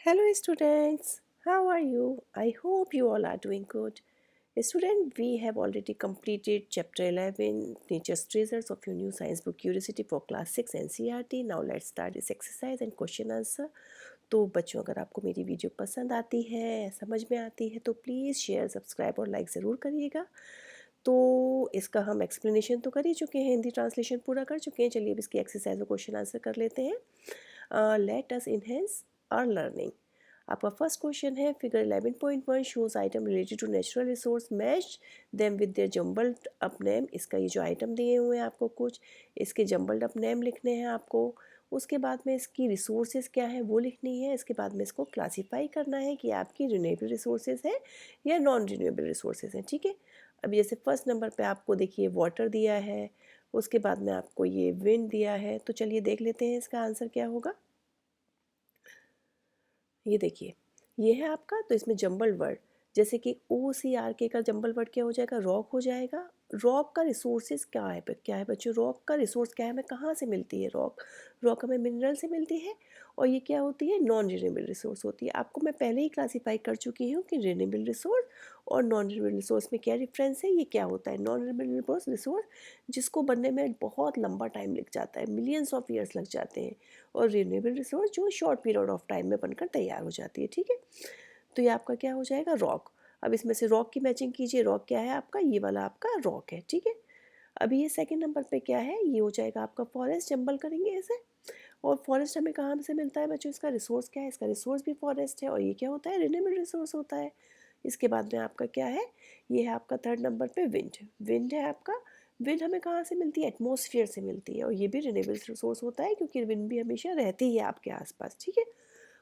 Hello students, how are you? I hope you all are doing good. Student, we have already completed chapter 11 Nature's Treasures of your new science book Curiosity for class 6 NCERT. Now let's start this exercise and question answer. तो बच्चों, अगर आपको मेरी video पसंद आती है, समझ में आती है तो प्लीज़ शेयर, सब्सक्राइब और लाइक ज़रूर करिएगा। तो इसका हम एक्सप्लेनेशन तो कर ही चुके हैं, हिंदी ट्रांसलेशन पूरा कर चुके हैं। चलिए अब इसकी एक्सरसाइज और क्वेश्चन आंसर कर लेते हैं। Let us enhance our learning. आपका फर्स्ट क्वेश्चन है figure 11.1 shows item related to natural resource match them with their jumbled up name. इसका ये जो आइटम दिए हुए हैं आपको कुछ, इसके जम्बल्ड अप नेम लिखने हैं आपको। उसके बाद में इसकी रिसोर्सेज क्या है वो लिखनी है। इसके बाद में इसको क्लासीफाई करना है कि आपकी रिन्यूएबल रिसोर्सेज है या नॉन रिन्यूएबल रिसोर्सेज हैं। ठीक है, अभी जैसे फर्स्ट नंबर पे आपको देखिए वाटर दिया है, उसके बाद में आपको ये विंड दिया है। तो चलिए देख लेते हैं इसका आंसर क्या होगा। ये देखिए, ये है आपका, तो इसमें जंबल वर्ड जैसे कि OCRK का जंबल वर्ड क्या हो जाएगा, रॉक हो जाएगा। रॉक का रिसोर्सेज क्या है बच्चों, रॉक का रिसोर्स क्या है, हमें कहाँ से मिलती है रॉक। रॉक हमें मिनरल से मिलती है और ये क्या होती है, नॉन रिन्यूएबल रिसोर्स होती है। आपको मैं पहले ही क्लासीफाई कर चुकी हूँ कि रिन्यूएबल रिसोर्स और नॉन रिन्यूएबल रिसोर्स में क्या डिफरेंस है। ये क्या होता है, नॉन रिन्यूएबल रिसोर्स जिसको बनने में बहुत लंबा टाइम लग जाता है, मिलियंस ऑफ ईयर्स लग जाते हैं, और रिन्यूएबल रिसोर्स जो शॉर्ट पीरियड ऑफ टाइम में बनकर तैयार हो जाती है। ठीक है, तो ये आपका क्या हो जाएगा, रॉक। अब इसमें से रॉक की मैचिंग कीजिए, रॉक क्या है आपका, ये वाला आपका रॉक है। ठीक है, अभी ये सेकंड नंबर पे क्या है, ये हो जाएगा आपका फॉरेस्ट। जंबल करेंगे ऐसे, और फॉरेस्ट हमें कहाँ से मिलता है बच्चों, इसका रिसोर्स क्या है, इसका रिसोर्स भी फॉरेस्ट है और ये क्या होता है, रिन्यूएबल रिसोर्स होता है। इसके बाद में आपका क्या है, ये है आपका थर्ड नंबर पे विंड। विंड है आपका, विंड हमें कहाँ से मिलती है, एटमॉस्फेयर से मिलती है और ये भी रिन्यूएबल रिसोर्स होता है क्योंकि विंड भी हमेशा रहती है आपके आसपास। ठीक है,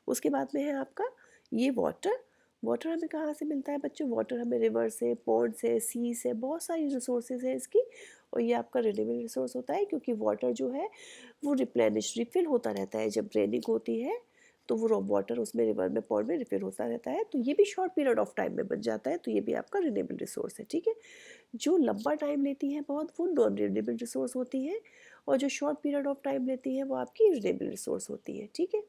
उसके बाद में है आपका ये वाटर। वाटर हमें कहाँ से मिलता है बच्चों, वाटर हमें रिवर से, पॉन्ड से, सी से, बहुत सारी रिसोर्सेज है इसकी, और ये आपका रिन्यूएबल रिसोर्स होता है क्योंकि वाटर जो है वो रिप्लेनिश, रिफिल होता रहता है। जब रेनिंग होती है तो वो वाटर उसमें रिवर में, पॉन्ड में रिफिल होता रहता है, तो ये भी शॉर्ट पीरियड ऑफ टाइम में बन जाता है, तो ये भी आपका रिन्यूएबल रिसोर्स है। ठीक है, जो लंबा टाइम लेती है बहुत, वो नॉन रिन्यूएबल रिसोर्स होती है, और जो शॉर्ट पीरियड ऑफ टाइम लेती है वो आपकी रिन्यूएबल रिसोर्स होती है। ठीक है,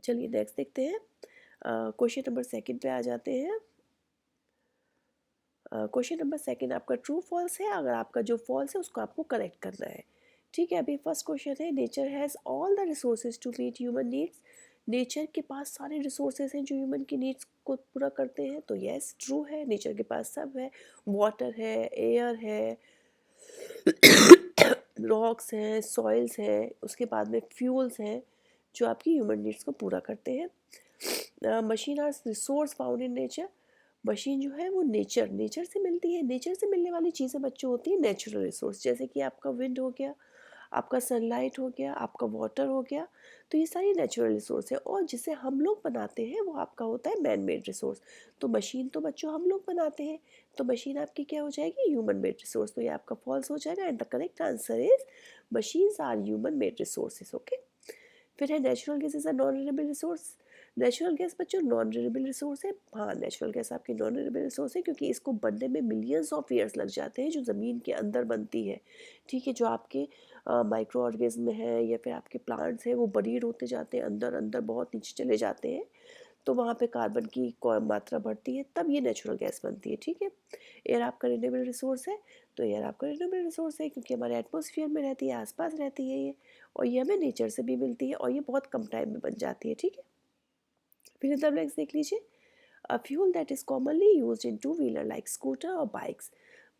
चलिए नेक्स्ट देखते हैं। क्वेश्चन नंबर सेकंड पे आ जाते हैं। क्वेश्चन नंबर सेकंड आपका ट्रू फॉल्स है, अगर आपका जो फॉल्स है उसको आपको करेक्ट करना है। ठीक है, अभी फर्स्ट क्वेश्चन है nature has all the resources to meet human needs. Nature के पास सारे रिसोर्सेज हैं जो ह्यूमन की नीड्स को पूरा करते हैं, तो यस ट्रू है, नेचर के पास सब है। वाटर है, एयर है, रॉक्स हैं, सॉइल्स हैं, उसके बाद में फ्यूल्स हैं जो आपकी ह्यूमन नीड्स को पूरा करते हैं। Machine are resource found in nature. Machine जो है वो नेचर से मिलती है। नेचर से मिलने वाली चीज़ें बच्चों होती है नेचुरल रिसोर्स, जैसे कि आपका विंड हो गया, आपका सनलाइट हो गया, आपका वाटर हो गया, तो ये सारी नेचुरल रिसोर्स है। और जिसे हम लोग बनाते हैं वो आपका होता है मैन मेड रिसोर्स। तो मशीन तो बच्चों हम लोग बनाते हैं, तो मशीन आपकी क्या हो जाएगी, ह्यूमन मेड रिसोर्स। तो ये आपका फॉल्स हो जाएगा and the correct answer is machines are human made resources. Okay, फिर है natural gas is a non renewable resource. Natural gas बच्चों नॉन रिन्यूएबल रिसोर्स है। हाँ, नेचुरल गैस आपकी नॉन रिन्यूएबल रिसोर्स है क्योंकि इसको बनने में मिलियंस ऑफ ईयर्स लग जाते हैं, जो ज़मीन के अंदर बनती है। ठीक है, जो आपके माइक्रो ऑर्गेनिज्म है या फिर आपके प्लांट्स हैं वो बरीड होते जाते हैं अंदर अंदर, बहुत नीचे चले जाते हैं, तो वहाँ पे कार्बन की मात्रा बढ़ती है, तब ये नेचुरल गैस बनती है। ठीक है, एयर आपका रिन्यूएबल रिसोर्स है, तो एयर आपका रिन्यूएबल रिसोर्स है क्योंकि हमारे एटमॉस्फेयर में रहती है, आसपास रहती है ये, और ये हमें नेचर से भी मिलती है और ये बहुत कम टाइम में बन जाती है। ठीक है, फिर मतलब नेक्स्ट देख लीजिए, a fuel that is commonly used in two wheeler like scooter और बाइक्स।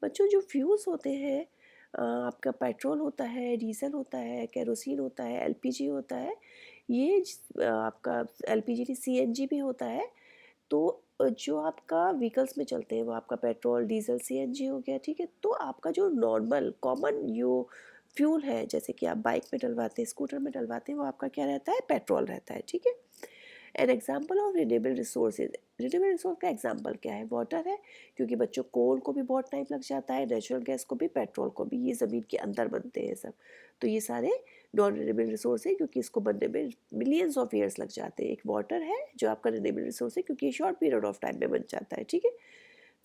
बच्चों जो फ्यूल्स होते हैं, आपका पेट्रोल होता है, डीजल होता है, केरोसिन होता है, एलपीजी होता है, ये आपका एलपीजी नहीं, सीएनजी भी होता है। तो जो आपका व्हीकल्स में चलते हैं वो आपका पेट्रोल, डीजल, सीएनजी हो गया। ठीक है, तो आपका जो नॉर्मल कॉमन जो फ्यूल है, जैसे कि आप बाइक में डलवाते हैं, स्कूटर में डलवाते हैं, वो आपका क्या रहता है, पेट्रोल रहता है। ठीक है, an example of renewable resources. Renewable resource का एग्जाम्पल क्या है, वाटर है, क्योंकि बच्चों कोल को भी बहुत टाइम लग जाता है, नेचुरल गैस को भी, पेट्रोल को भी, ये ज़मीन के अंदर बनते हैं सब, तो ये सारे नॉन रिन्यूएबल रिसोर्स है क्योंकि इसको बनने में मिलियंस ऑफ ईयर्स लग जाते हैं। एक वाटर है जो आपका रिन्यूएबल रिसोर्स है क्योंकि ये शॉर्ट पीरियड ऑफ टाइम में बन जाता है। ठीक है,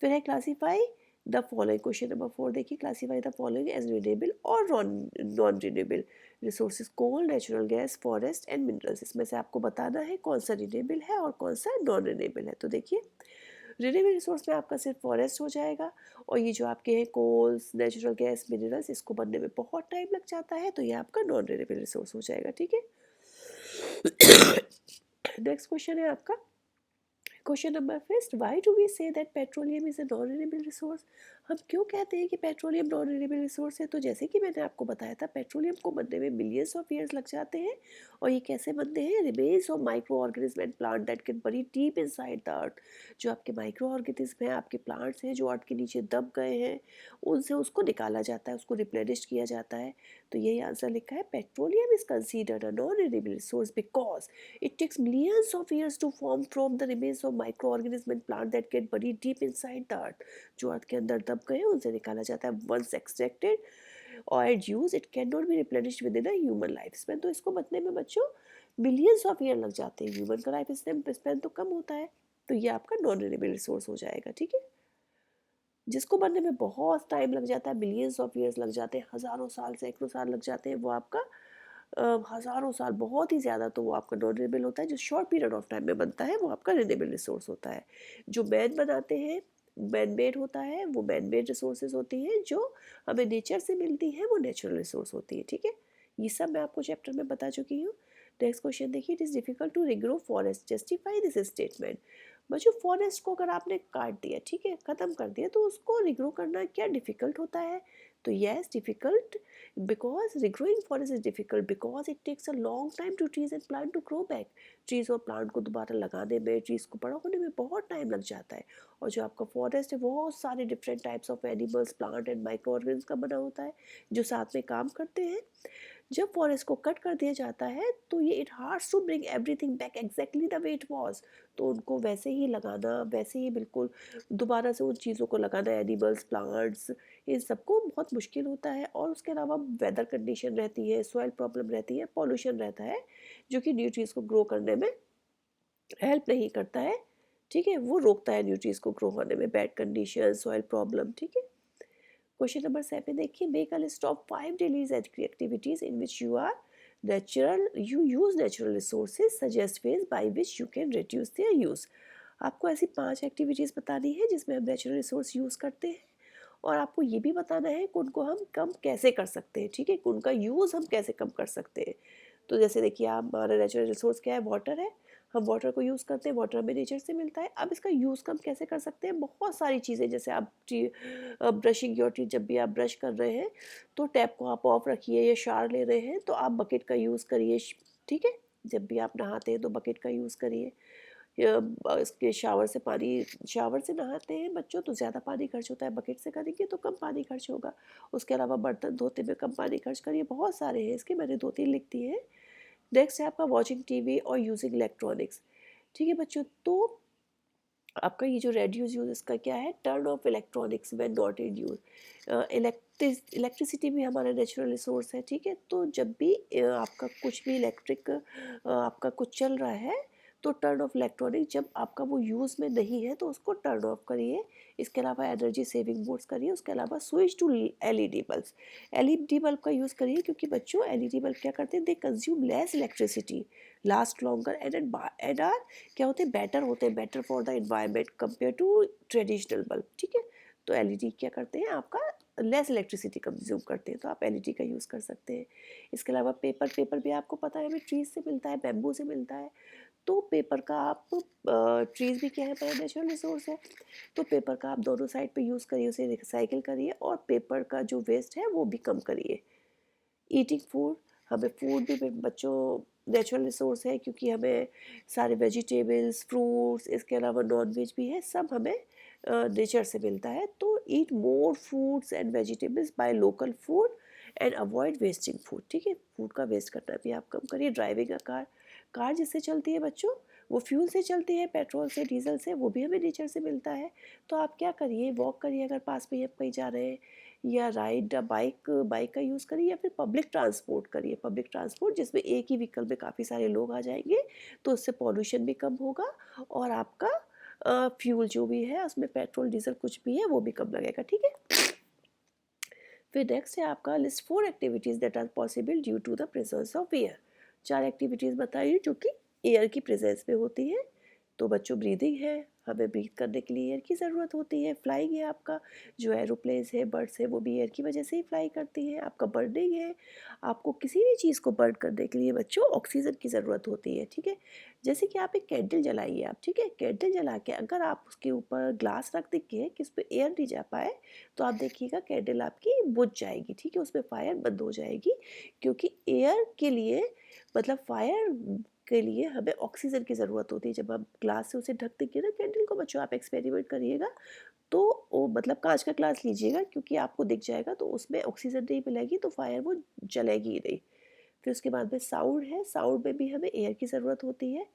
फिर है classify the following, question number 4 देखिए, classify the following as renewable और non renewable resources, coal, natural gas, forest and minerals. इसमें से आपको बताना है कौन सा रिन्यूएबल है और कौन सा नॉन रिन्यूएबल है। तो देखिए, रिन्यूएबल रिसोर्स में आपका सिर्फ फॉरेस्ट हो जाएगा, और ये जो आपके हैं कोल्स, नेचुरल गैस, मिनरल्स, इसको बनने में बहुत टाइम लग जाता है, तो ये आपका नॉन रिन्यूएबल रिसोर्स हो जाएगा। ठीक है, नेक्स्ट क्वेश्चन है आपका, question number 5, why do we say that petroleum is a non renewable resource. हम क्यों कहते हैं कि पेट्रोलियम नॉन रिन्यूएबल रिसोर्स है? तो जैसे कि मैंने आपको बताया था, पेट्रोलियम को बनने में मिलियंस ऑफ ईयर्स लग जाते हैं, और ये कैसे बनते हैं? Remains of micro organism and plant that get बरी डीप इनसाइड द अर्थ। जो आपके माइक्रो ऑर्गेनिज्म हैं, आपके प्लांट्स हैं जो अर्थ के नीचे दब गए हैं, उनसे उसको निकाला जाता है, उसको रिप्लेनिश किया जाता है। तो यही आंसर लिखा है, petroleum is considered a non renewable resource because it takes millions of years to form from the remains of microorganisms and plants that get buried deep inside the earth. जो अर्थ के अंदर दब गए हैं उनसे निकाला जाता है। Once extracted or used, it cannot be replenished within a human lifespan. तो इसको बनने में बच्चों मिलियंस ऑफ ईयर लग जाते हैं। ह्यूमन का लाइफ स्पैन तो कम होता है, तो ये आपका नॉन रिन्यूएबल रिसोर्स हो जाएगा। ठीक है, जिसको बनने में बहुत टाइम लग जाता है, मिलियंस ऑफ ईयर्स लग जाते हैं, हज़ारों साल, सैकड़ों साल लग जाते हैं, वो आपका हज़ारों साल, बहुत ही ज़्यादा, तो वो आपका नॉन रिन्यूएबल होता है। जो शॉर्ट पीरियड ऑफ टाइम में बनता है वो आपका रिन्यूएबल रिसोर्स होता है। जो मैन बनाते हैं, मैन मेड होता है, वो मैन मेड रिसोर्सेज होती हैं। जो हमें नेचर से मिलती हैं वो नेचुरल रिसोर्स होती है। ठीक है, ये सब मैं आपको चैप्टर में बता चुकी हूँ। नेक्स्ट क्वेश्चन देखिए, it is difficult to regrow forest, justify this statement. बच्चों, फॉरेस्ट को अगर आपने काट दिया, ठीक है, ख़त्म कर दिया, तो उसको रिग्रो करना क्या डिफ़िकल्ट होता है? तो yes, difficult, because regrowing forest is difficult because it takes a long time to trees and plant to grow back. Trees और प्लांट को दोबारा लगाने में, ट्रीज को बड़ा होने में बहुत टाइम लग जाता है। और जो आपका फॉरेस्ट है, बहुत सारे different types of animals, plant and micro organism का बना होता है, जो साथ में काम करते हैं। जब फॉरेस्ट को कट कर दिया जाता है, तो ये it hards to bring everything back exactly the way it was. तो उनको वैसे ही लगाना, वैसे ही बिल्कुल दोबारा से उन चीज़ों को लगाना, एनिमल्स, प्लांट्स, इन सबको बहुत मुश्किल होता है। और उसके अलावा वेदर कंडीशन रहती है, सॉइल प्रॉब्लम रहती है, पॉल्यूशन रहता है, जो कि न्यू ट्रीज को ग्रो करने में हेल्प नहीं करता है। ठीक है, वो रोकता है न्यू ट्रीज को ग्रो होने में, बैड कंडीशन, सॉइल प्रॉब्लम। ठीक है, क्वेश्चन नंबर 7 देखिए, make a list of 5 daily activities in which you use natural resources, suggest ways by which you can reduce their use। आपको ऐसी 5 एक्टिविटीज़ बतानी है जिसमें हम नेचुरल रिसोर्स यूज़ करते हैं, और आपको ये भी बताना है कि उनको हम कम कैसे कर सकते हैं। ठीक है, कि उनका यूज़ हम कैसे कम कर सकते हैं। तो जैसे देखिए, आप, हमारा नेचुरल रिसोर्स क्या है? वाटर है। हम वाटर को यूज़ करते हैं, वाटर हमें नेचर से मिलता है। अब इसका यूज़ कम कैसे कर सकते हैं? बहुत सारी चीज़ें, जैसे आप ब्रशिंग योर टीथ, जब भी आप ब्रश कर रहे हैं तो टैप को आप ऑफ रखिए, या शावर ले रहे हैं तो आप बकेट का यूज़ करिए। ठीक है, जब भी आप नहाते हैं तो बकेट का यूज़ करिए। या इसके शावर से नहाते हैं बच्चों तो ज़्यादा पानी खर्च होता है, बकेट से करेंगे तो कम पानी खर्च होगा। उसके अलावा बर्तन धोते में कम पानी खर्च करिए। बहुत सारे हैं इसके, मैंने 2-3 लिख दिए हैं। नेक्स्ट है आपका वॉचिंग टीवी और यूजिंग इलेक्ट्रॉनिक्स। ठीक है बच्चों, तो आपका ये जो रेड्यूस यूज, इसका क्या है? Turn off electronics when not in use. Electricity भी हमारा नेचुरल रिसोर्स है। ठीक है, तो जब भी आपका कुछ भी इलेक्ट्रिक आपका कुछ चल रहा है, तो टर्न ऑफ इलेक्ट्रॉनिक, जब आपका वो यूज़ में नहीं है तो उसको टर्न ऑफ करिए। इसके अलावा एनर्जी सेविंग मोड्स करिए। उसके अलावा switch to LED bulb. LED bulb का यूज़ करिए, क्योंकि बच्चों एलईडी बल्ब क्या करते हैं? They consume less electricity, last longer and are क्या होते हैं? बेटर होते हैं, better for the environment compare to traditional bulb. ठीक है, तो एलईडी क्या करते हैं? आपका लेस इलेक्ट्रिसिटी कंज्यूम करते हैं, तो आप एलईडी का यूज़ कर सकते हैं। इसके अलावा पेपर भी आपको पता है हमें ट्रीज से मिलता है, बैम्बू से मिलता है। तो पेपर का आप, ट्रीज भी क्या है? हमारा नेचुरल रिसोर्स है। तो पेपर का आप दोनों साइड पे यूज़ करिए, उसे रिसाइकिल करिए, और पेपर का जो वेस्ट है वो भी कम करिए। ईटिंग फूड, हमें फूड भी बच्चों नेचुरल रिसोर्स है, क्योंकि हमें सारे वेजिटेबल्स, फ्रूट्स, इसके अलावा नॉन वेज भी है, सब हमें नेचर से मिलता है। तो eat more fruits and vegetables buy local food and avoid wasting food. ठीक है, फूड का वेस्ट करना भी आप कम करिए। ड्राइविंग अ कार, कार जिससे चलती है बच्चों, वो फ्यूल से चलती है, पेट्रोल से, डीजल से, वो भी हमें नेचर से मिलता है। तो आप क्या करिए? वॉक करिए अगर पास में ही आप कहीं जा रहे हैं, या राइड बाइक बाइक का यूज़ करिए, या फिर पब्लिक ट्रांसपोर्ट करिए। पब्लिक ट्रांसपोर्ट जिसमें एक ही व्हीकल में काफ़ी सारे लोग आ जाएंगे, तो उससे पॉल्यूशन भी कम होगा, और आपका फ्यूल जो भी है उसमें पेट्रोल डीजल कुछ भी है वो भी कम लगेगा, ठीक है। फिर नेक्स्ट है आपका list 4 activities that are possible due to the presence of air. 4 activities बताइए जो कि एयर की प्रेजेंस में होती है। तो बच्चों ब्रीदिंग है, हमें ब्रीथ करने के लिए एयर की ज़रूरत होती है। फ्लाइंग है आपका, जो एरोप्लेन्स है बर्ड्स है वो भी एयर की वजह से ही फ्लाई करती हैं। आपका बर्निंग है, आपको किसी भी चीज़ को बर्न करने के लिए बच्चों ऑक्सीजन की ज़रूरत होती है, ठीक है। जैसे कि आप एक कैंडल जलाइए आप, ठीक है, कैंडल जला के अगर आप उसके ऊपर ग्लास रख देंगे कि उस पर एयर नहीं जा पाए तो आप देखिएगा कैंडल आपकी बुझ जाएगी, ठीक है, उसमें फायर बंद हो जाएगी। क्योंकि एयर के लिए मतलब फायर के लिए हमें ऑक्सीजन की ज़रूरत होती है। जब आप ग्लास से उसे ढक देंगे ना कैंडल को, बच्चों आप एक्सपेरिमेंट करिएगा तो वो मतलब कांच का ग्लास लीजिएगा क्योंकि आपको दिख जाएगा तो उसमें ऑक्सीजन नहीं मिलेगी तो फायर वो जलेगी ही नहीं। फिर उसके बाद में साउंड है, साउंड में भी हमें एयर की ज़रूरत होती है।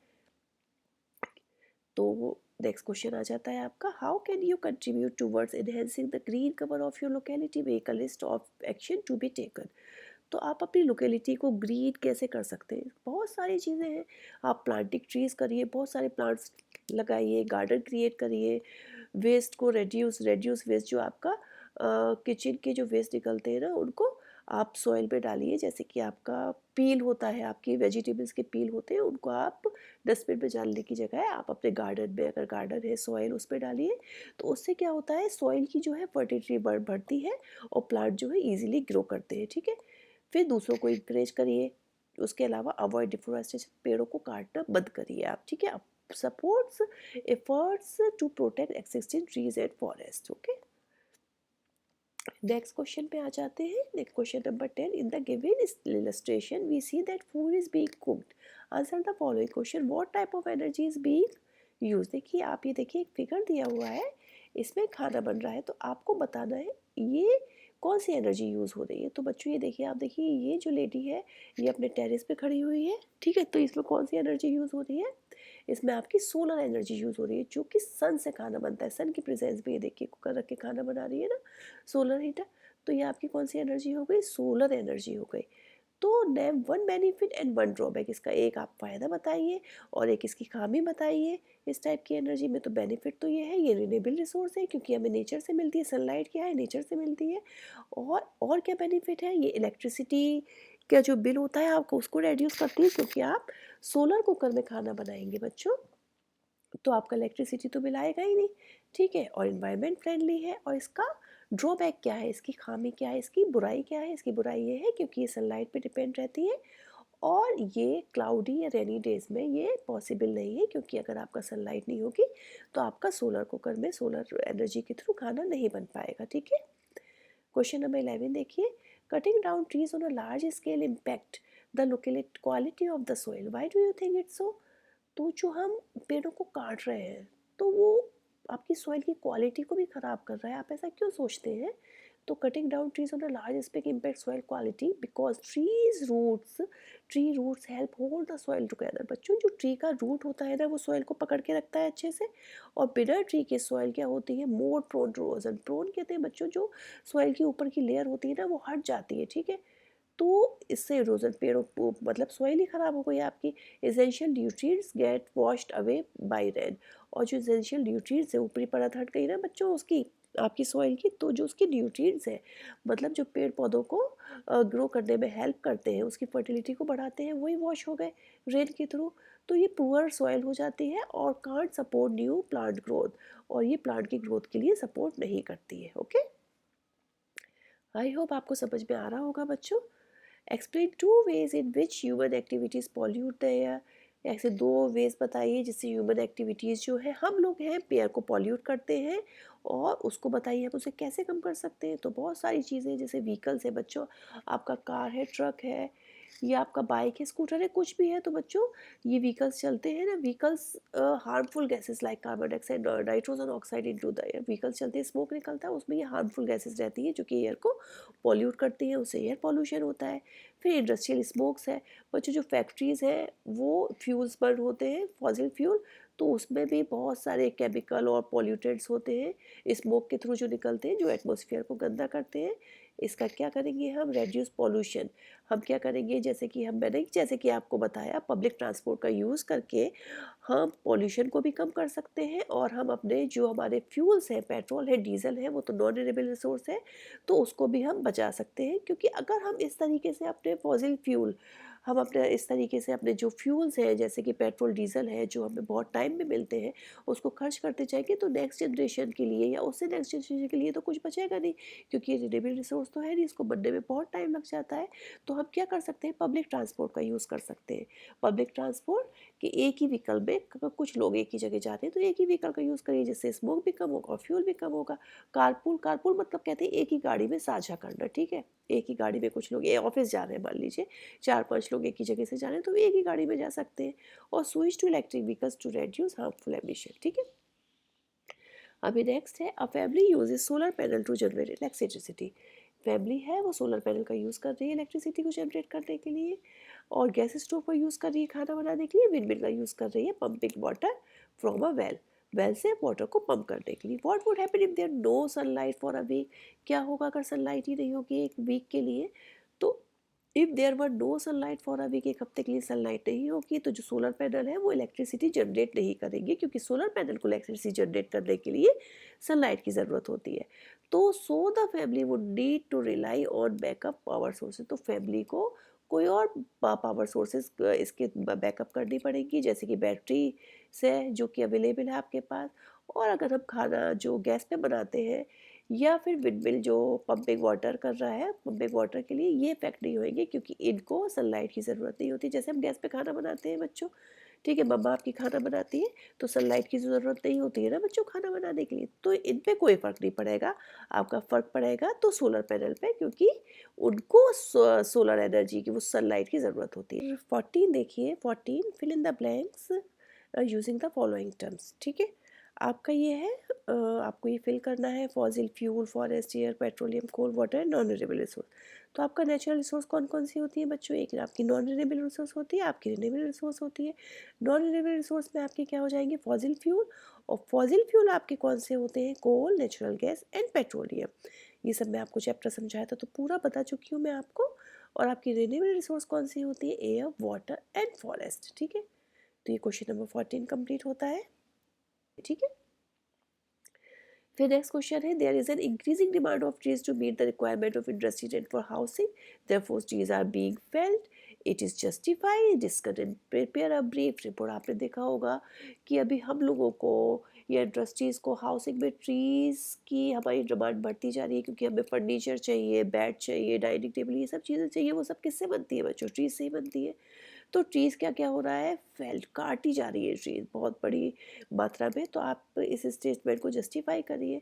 तो नेक्स्ट क्वेश्चन आ जाता है आपका, how can you contribute towards enhancing the green cover of your locality, make a list of action to be taken. तो आप अपनी लोकेलिटी को ग्रीन कैसे कर सकते हैं, बहुत सारी चीज़ें हैं। आप प्लांटिंग ट्रीज करिए, बहुत सारे प्लांट्स लगाइए, गार्डन क्रिएट करिए, वेस्ट को रेड्यूस वेस्ट, जो आपका किचन के जो वेस्ट निकलते हैं ना उनको आप सॉइल पे डालिए। जैसे कि आपका पील होता है, आपकी वेजिटेबल्स के पील होते हैं, उनको आप डस्टबिन में डालने की जगह आप अपने गार्डन में, अगर गार्डन है सॉइल उस पर डालिए। तो उससे क्या होता है, सॉइल की जो है फर्टिलिटी बढ़ती है और प्लांट जो है ईजिली ग्रो करते हैं, ठीक है। फिर दूसरों को इंकरेज करिए। उसके अलावा अवॉइड डिफोरेस्टेशन, पेड़ों को काटना बंद करिए आप, ठीक है। Supports efforts to protect existing trees and forest, okay. Next question पे आ जाते हैं। Next question number 10, in the given illustration we see that food is being cooked, answer the following question, what type of energy is being use. देखिए आप ये देखिए एक figure दिया हुआ है, इसमें खाना बन रहा है तो आपको बताना है ये कौन सी एनर्जी यूज़ हो रही है। तो बच्चों ये देखिए, आप देखिए ये जो लेडी है ये अपने टेरेस पे खड़ी हुई है, ठीक है। तो इसमें कौन सी एनर्जी यूज़ हो रही है, इसमें आपकी सोलर एनर्जी यूज़ हो रही है, जो कि सन से खाना बनता है। सन की प्रेजेंस में ये देखिए कुकर रख के खाना बना रही है ना सोलर हीटर। तो ये आपकी कौन सी एनर्जी हो गई, सोलर एनर्जी हो गई। तो name one benefit and one drawback, इसका एक आप फ़ायदा बताइए और एक इसकी खामी बताइए। इस टाइप की एनर्जी में तो बेनिफिट तो ये है, ये रिन्यूएबल रिसोर्स है क्योंकि हमें नेचर से मिलती है, सनलाइट क्या है नेचर से मिलती है। और क्या बेनिफिट है, ये इलेक्ट्रिसिटी का जो बिल होता है आपको उसको रेड्यूस करती है क्योंकि आप सोलर कुकर में खाना बनाएंगे बच्चों, तो आपका इलेक्ट्रिसिटी तो बिल आएगा ही नहीं, ठीक है। और इन्वायरमेंट फ्रेंडली है। और इसका ड्रॉबैक क्या है, इसकी खामी क्या है, इसकी बुराई क्या है, इसकी बुराई ये है क्योंकि ये सनलाइट पे डिपेंड रहती है और ये क्लाउडी या रेनी डेज में ये पॉसिबल नहीं है क्योंकि अगर आपका सनलाइट नहीं होगी तो आपका सोलर कुकर में सोलर एनर्जी के थ्रू खाना नहीं बन पाएगा, ठीक है। क्वेश्चन नंबर 11 देखिए, cutting down trees on a large scale impact the locality quality of the soil, why do you think it's so. तो जो हम पेड़ों को काट रहे हैं तो वो आपकी सॉइल की क्वालिटी को भी ख़राब कर रहा है, आप ऐसा क्यों सोचते हैं। तो cutting down trees on a large spec impact soil quality because tree roots help hold the soil together. बच्चों जो ट्री का रूट होता है ना वो सॉइल को पकड़ के रखता है अच्छे से, और बिना ट्री के सॉइल क्या होती है, more prone to erosion. Prone कहते हैं बच्चों जो सॉइल की ऊपर की लेयर होती है ना वो हट जाती है, ठीक है। तो इससे इरोजन पेड़ों को मतलब सॉइल ही ख़राब हो गई आपकी। Essential nutrients gate washed away by rain, और जो एसेंशियल न्यूट्रिएंट्स है ऊपरी परत हट गई ना बच्चों उसकी आपकी सॉइल की, तो जो उसके न्यूट्रिएंट्स है मतलब जो पेड़ पौधों को ग्रो करने में हेल्प करते हैं, उसकी फर्टिलिटी को बढ़ाते हैं, वही वॉश हो गए रेन के थ्रू। तो ये पुअर सॉइल हो जाती है और can't support new plant growth, और ये प्लांट की ग्रोथ के लिए सपोर्ट नहीं करती है, ओके। आई होप आपको समझ में आ रहा होगा बच्चों। Explain two ways in which human activities pollute the air, ऐसे दो वेज बताइए जिससे ह्यूमन एक्टिविटीज़ जो है हम लोग हैं एयर को पॉल्यूट करते हैं, और उसको बताइए हम उसे कैसे कम कर सकते हैं। तो बहुत सारी चीज़ें जैसे व्हीकल्स है बच्चों, आपका कार है, ट्रक है, या आपका बाइक है, स्कूटर है, कुछ भी है। तो बच्चों ये व्हीकल्स चलते हैं ना, vehicles harmful gases like carbon dioxide, nitrogen oxide into the air, vehicles चलते हैं, स्मोक निकलता है, उसमें ये हार्मफुल गैसेस रहती हैं जो कि एयर को पॉल्यूट करती हैं, उससे एयर पॉल्यूशन होता है। फिर इंडस्ट्रियल स्मोक्स है बच्चों, जो फैक्ट्रीज़ हैं वो फ्यूल्स बर्न होते हैं, फॉसिल फ्यूल, तो उसमें भी बहुत सारे केमिकल और पॉल्यूटेंट्स होते हैं स्मोक के थ्रू जो निकलते हैं, जो एटमॉस्फेयर को गंदा करते हैं। इसका क्या करेंगे हम, रेड्यूस पॉल्यूशन। हम क्या करेंगे, जैसे कि आपको बताया, पब्लिक ट्रांसपोर्ट का यूज़ करके हम पॉल्यूशन को भी कम कर सकते हैं, और हम अपने जो हमारे फ्यूल्स हैं, पेट्रोल है, डीजल है, वो तो नॉन रिन्यूएबल रिसोर्स है, तो उसको भी हम बचा सकते हैं। क्योंकि अगर हम इस तरीके से अपने फॉसिल फ्यूल, हम अपने इस तरीके से अपने जो फ्यूल्स हैं, जैसे कि पेट्रोल डीजल है, जो हमें बहुत टाइम में मिलते हैं, उसको खर्च करते जाएंगे, तो नेक्स्ट जनरेशन के लिए या उससे नेक्स्ट जनरेशन के लिए तो कुछ बचेगा नहीं, क्योंकि ये रिन्यूएबल रिसोर्स तो है नहीं, इसको बनने में बहुत टाइम लग जाता है। तो हम क्या कर सकते हैं, पब्लिक ट्रांसपोर्ट का यूज़ कर सकते हैं। पब्लिक ट्रांसपोर्ट कि एक ही व्हीकल में कुछ लोग एक ही जगह जाते हैं, तो एक ही व्हीकल का यूज़ करिए, जिससे स्मोक भी कम होगा और फ्यूल भी कम होगा। कारपूल, कारपूल मतलब कहते हैं एक ही गाड़ी में साझा करना, ठीक है। एक ही गाड़ी में कुछ लोग ऑफिस जा रहे हैं, मान लीजिए 4-5 लोग एक ही जगह से जा रहे हैं, तो एक ही गाड़ी में जा सकते हैं। और switch to electric vehicles to reduce harmful emission, ठीक है। अभी नेक्स्ट है, a family uses solar panel to generate electricity. Family है वो सोलर पैनल का यूज़ कर रही है इलेक्ट्रिसिटी को जनरेट करने के लिए, और गैस स्टोव का यूज़ कर रही है खाना बनाने के लिए, विंडमिल का यूज़ कर रही है pumping water from a well, well से वाटर को पंप करने के लिए। What would happen if there no sunlight for a week, क्या होगा अगर सनलाइट ही नहीं होगी एक वीक के लिए। तो if there were no sunlight for a week, एक हफ्ते के लिए सनलाइट नहीं होगी, तो जो सोलर पैनल है वो इलेक्ट्रिसिटी जनरेट नहीं करेंगे, क्योंकि सोलर पैनल को इलेक्ट्रिसिटी जनरेट करने के लिए सनलाइट की ज़रूरत होती है। तो so the family would need to rely on backup power sources, तो फैमिली को कोई और पावर सोर्सेज इसके बैकअप करनी पड़ेगी, जैसे कि बैटरी से, जो कि अवेलेबल है आपके पास। और अगर हम खाना जो गैस पे बनाते हैं, या फिर विंडमिल जो पंपिंग वाटर कर रहा है, पंपिंग वाटर के लिए ये इफेक्ट नहीं होएंगे, क्योंकि इनको सनलाइट की ज़रूरत नहीं होती। जैसे हम गैस पे खाना बनाते हैं बच्चों, ठीक है, मम्मा आपकी खाना बनाती है, तो सनलाइट की ज़रूरत नहीं होती है ना बच्चों खाना बनाने के लिए, तो इन पे कोई फ़र्क नहीं पड़ेगा। आपका फ़र्क पड़ेगा तो सोलर पैनल पे, क्योंकि उनको सोलर एनर्जी की, वो सनलाइट की ज़रूरत होती है। 14 देखिए, 14 fill in the blanks using the following terms, ठीक है। आपका ये है, आपको ये फिल करना है, fossil fuel, forest, air, petroleum, coal, water, non renewable resource. तो आपका नेचुरल रिसोर्स कौन कौन सी होती है बच्चों, एक आपकी नॉन रिन्यूएबल रिसोर्स होती है, आपकी रिन्यूएबल रिसोर्स होती है। नॉन रिन्यूएबल रिसोर्स में आपके क्या हो जाएंगे, फॉसिल फ्यूल, और फॉसिल फ्यूल आपके कौन से होते हैं, कोल, नेचुरल गैस एंड पेट्रोलियम। ये सब मैं आपको चैप्टर समझाया था, तो पूरा बता चुकी हूँ मैं आपको। और आपकी रिन्यूएबल रिसोर्स कौन सी होती है, एयर, वाटर एंड फॉरेस्ट, ठीक है। तो ये क्वेश्चन नंबर 14 कंप्लीट होता है, ठीक है। फिर नेक्स्ट क्वेश्चन है, there is an increasing demand of trees to meet the requirement of industries and for housing, therefore trees are being felled, it is justified, discuss and prepare a brief report. आपने देखा होगा कि अभी हम लोगों को या इंडस्ट्रीज को हाउसिंग में ट्रीज की हमारी डिमांड बढ़ती जा रही है, क्योंकि हमें फर्नीचर चाहिए, बेड चाहिए, डाइनिंग टेबल, ये सब चीज़ें चाहिए, वो सब किससे बनती है बच्चों, ट्रीज से ही बनती है। तो ट्रीज़ क्या क्या हो रहा है, फेल्ड, काटी जा रही है ट्रीज़ बहुत बड़ी मात्रा में। तो आप इस स्टेटमेंट को जस्टिफाई करिए।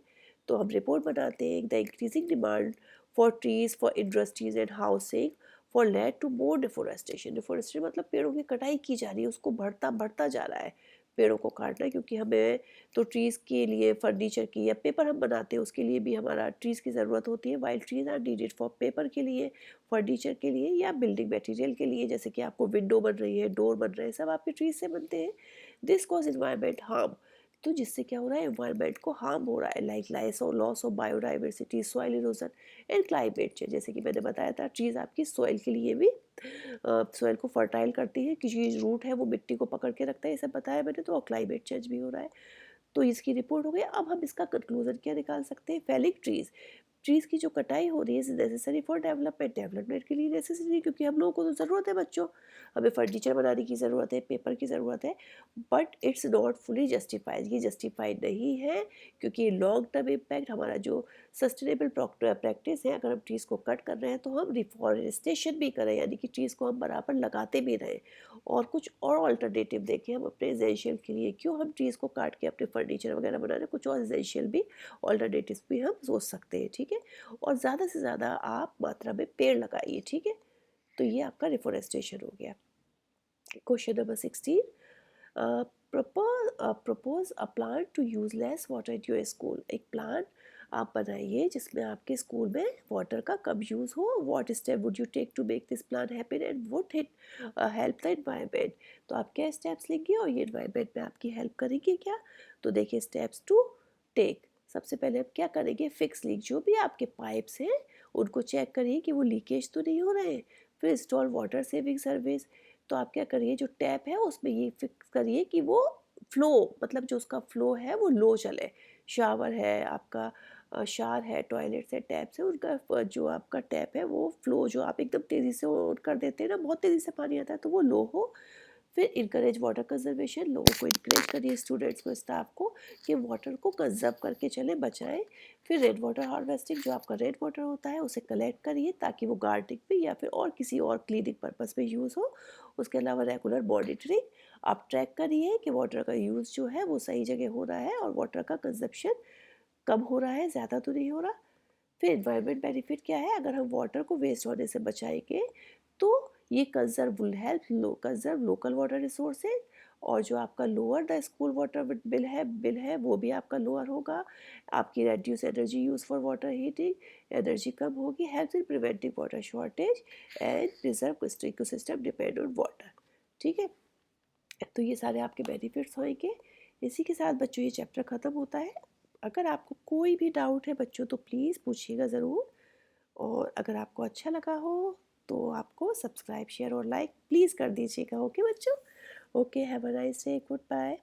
तो हम रिपोर्ट बनाते हैं, the increasing demand for trees for industries and housing for lead to more deforestation. Deforestation मतलब पेड़ों की कटाई की जा रही है, उसको बढ़ता बढ़ता जा रहा है पेड़ों को काटना, क्योंकि हमें तो ट्रीज़ के लिए फर्नीचर की या पेपर हम बनाते हैं, उसके लिए भी हमारा ट्रीज़ की ज़रूरत होती है। Wild trees are needed for paper के लिए, फर्नीचर के लिए, या बिल्डिंग मटेरियल के लिए, जैसे कि आपको विंडो बन रही है, डोर बन रहे हैं, सब आपके ट्रीज से बनते हैं। दिस कॉज इन्वायरमेंट हार्म, तो जिससे क्या हो रहा है, एनवायरनमेंट को हार्म हो रहा है, like loss of biodiversity, soil erosion and climate change. जैसे कि मैंने बताया था, ट्रीज आपकी सॉइल के लिए भी, सॉइल को फर्टाइल करती है, किसी रूट है वो मिट्टी को पकड़ के रखता है, ये सब बताया मैंने। तो क्लाइमेट चेंज भी हो रहा है। तो इसकी रिपोर्ट हो गई। अब हम इसका कंक्लूजन क्या निकाल सकते हैं, फेलिंग ट्रीज, ट्रीज़ की जो कटाई हो रही है नेसेसरी फॉर डेवलपमेंट, डेवलपमेंट के लिए नेसेसरी, क्योंकि हम लोगों को तो ज़रूरत है बच्चों, हमें फर्नीचर बनाने की ज़रूरत है, पेपर की ज़रूरत है, but it's not fully justified, ये जस्टिफाइड नहीं है, क्योंकि लॉन्ग टर्म इम्पैक्ट, हमारा जो सस्टेनेबल प्रैक्टिस है, अगर हम ट्रीज़ को कट कर रहे हैं तो हम रिफॉरेस्टेशन भी करें, यानी कि ट्रीज़ को हम बराबर लगाते भी रहें, और कुछ और ऑल्टरनेटिव देखें हम अपने एसेंशियल के लिए। क्यों हम ट्रीज़ को काट के अपने फर्नीचर वगैरह बना रहे हैं, कुछ और एसेंशियल भी ऑल्टरनेटिव्स भी हम सोच सकते हैं, ठीक है। और ज़्यादा से ज़्यादा आप मात्रा में पेड़ लगाइए, ठीक है। तो ये आपका रिफॉरेस्टेशन हो गया। Question number 16, propose a plan to use less water at your school. एक प्लान आप बनाइए जिसमें आपके स्कूल में वाटर का कम यूज़ हो। What step would you take to make this plan happen and would it help the environment. तो आप क्या स्टेप्स लेंगे और ये एनवायरनमेंट में आपकी हेल्प करेंगे क्या। तो देखिए, स्टेप्स टू टेक, सबसे पहले आप क्या करेंगे, फिक्स लीक, जो भी आपके पाइप्स हैं उनको चेक करिए कि वो लीकेज तो नहीं हो रहे हैं। फिर इंस्टॉल वाटर सेविंग सर्विस, तो आप क्या करिए, जो टैप है उसमें ये फिक्स करिए कि वो फ्लो, मतलब जो उसका फ्लो है वो लो चले। शावर है आपका, शावर है, टॉयलेट से, टैप से, उनका जो आपका टैप है वो फ्लो, जो आप एकदम तेज़ी से ऑन कर देते हैं ना, बहुत तेज़ी से पानी आता है, तो वो लो हो। फिर इनकरेज वाटर कंजर्वेशन, लोगों को इनकरेज करिए, स्टूडेंट्स को, स्टाफ को, कि वाटर को कंजर्व करके चलें, बचाएं। फिर रेन वाटर हार्वेस्टिंग, जो आपका रेन वाटर होता है उसे कलेक्ट करिए ताकि वो गार्डनिंग में या फिर और किसी और क्लीनिंग पर्पस में यूज़ हो। उसके अलावा रेगुलर मॉनिटरिंग, आप ट्रैक करिए कि वाटर का यूज़ जो है वो सही जगह हो रहा है और वाटर का कंजप्शन कम हो रहा है, ज़्यादा तो नहीं हो रहा। फिर एनवायरनमेंट बेनिफिट क्या है, अगर हम वाटर को वेस्ट होने से बचाएंगे तो ये conserve will help conserve local water resources, और जो आपका lower the school water bill है वो भी आपका लोअर होगा। आपकी reduce energy use for water heating, energy कम होगी, help in preventing water shortage and preserve ecosystem depend on water. ठीक है, तो ये सारे आपके बेनिफिट्स होंगे। इसी के साथ बच्चों ये चैप्टर ख़त्म होता है। अगर आपको कोई भी डाउट है बच्चों तो प्लीज़ पूछिएगा ज़रूर, और अगर आपको अच्छा लगा हो तो आपको सब्सक्राइब, शेयर और लाइक प्लीज़ कर दीजिएगा। ओके बच्चों, okay, have a nice day, good bye.